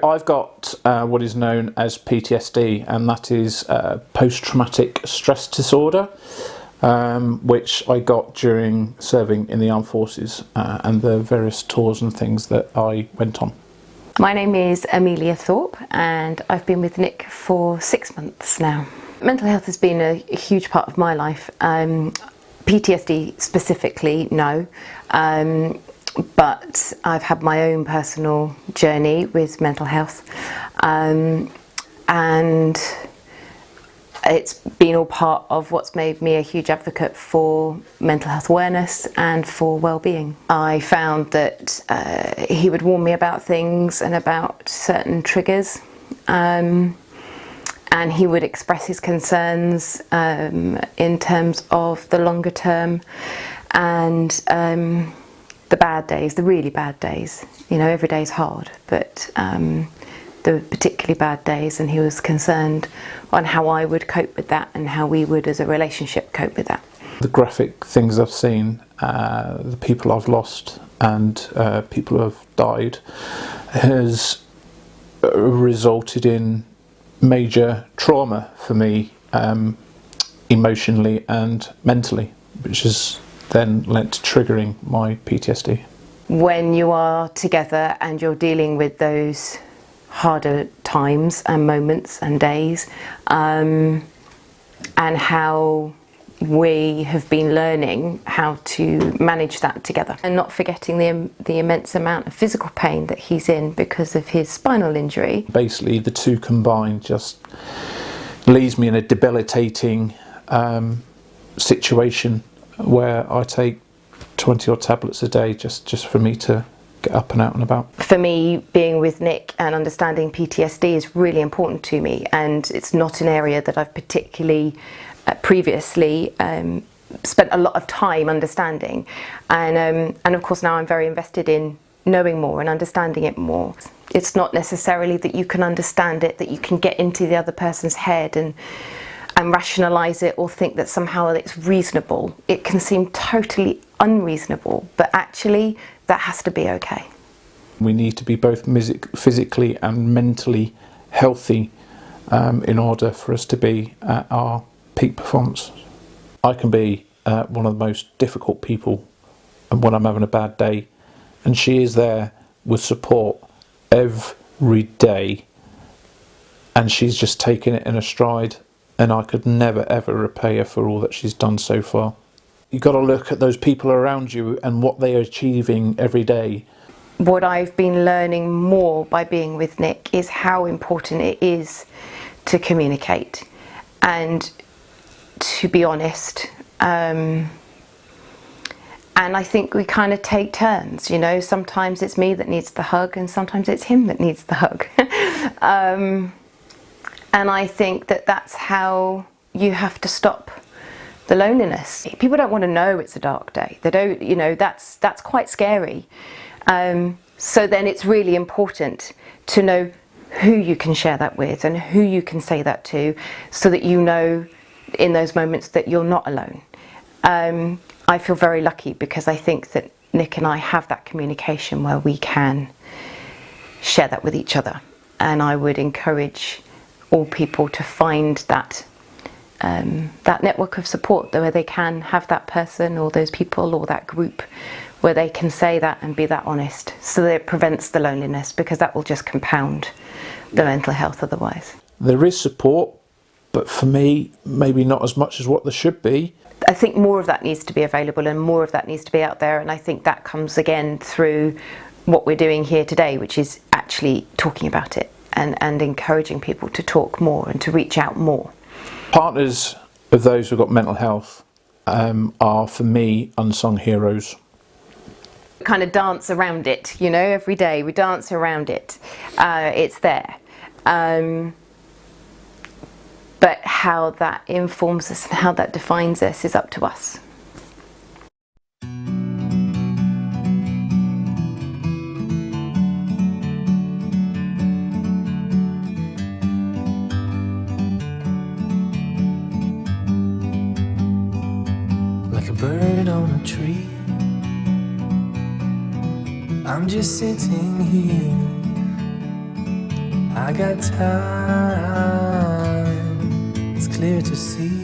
I've got what is known as PTSD, and that is post-traumatic stress disorder, which I got during serving in the armed forces and the various tours and things that I went on. My name is Amelia Thorpe and I've been with Nick for 6 months now. Mental health has been a huge part of my life. PTSD specifically, no. But I've had my own personal journey with mental health, and it's been all part of what's made me a huge advocate for mental health awareness and for well-being. I found that he would warn me about things and about certain triggers, and he would express his concerns in terms of the longer term and the bad days, the really bad days. You know, every day's hard, but the particularly bad days, and he was concerned on how I would cope with that and how we would as a relationship cope with that. The graphic things I've seen, the people I've lost and people who have died, has resulted in major trauma for me, emotionally and mentally, which has then led to triggering my PTSD. When you are together and you're dealing with those harder times and moments and days, and how we have been learning how to manage that together, and not forgetting the immense amount of physical pain that he's in because of his spinal injury. Basically the two combined just leaves me in a debilitating situation where I take 20 odd tablets a day just for me to get up and out and about. For me, being with Nick and understanding PTSD is really important to me, and it's not an area that I've particularly previously spent a lot of time understanding, and of course now I'm very invested in knowing more and understanding it more. It's not necessarily that you can understand it, that you can get into the other person's head and rationalise it or think that somehow it's reasonable. It can seem totally unreasonable, but actually that has to be okay. We need to be both physically and mentally healthy in order for us to be at our peak performance. I can be one of the most difficult people when I'm having a bad day, and she is there with support every day, and she's just taken it in a stride, and I could never ever repay her for all that she's done so far. You've got to look at those people around you and what they are achieving every day. What I've been learning more by being with Nick is how important it is to communicate and to be honest. And I think we kind of take turns, you know, sometimes it's me that needs the hug and sometimes it's him that needs the hug. And I think that that's how you have to stop the loneliness. People don't want to know it's a dark day. They don't, you know, that's quite scary. So then it's really important to know who you can share that with and who you can say that to, so that you know in those moments that you're not alone. I feel very lucky because I think that Nick and I have that communication where we can share that with each other, and I would encourage all people to find that that network of support where they can have that person or those people or that group where they can say that and be that honest, so that it prevents the loneliness, because that will just compound the mental health otherwise. There is support, but for me, maybe not as much as what there should be. I think more of that needs to be available and more of that needs to be out there, and I think that comes again through what we're doing here today, which is actually talking about it and encouraging people to talk more and to reach out more. Partners of those who've got mental health are, for me, unsung heroes. Kind of dance around it, you know, every day we dance around it. It's there. But how that informs us and how that defines us is up to us. Like a bird on a tree, I'm just sitting here, I got time, it's clear to see.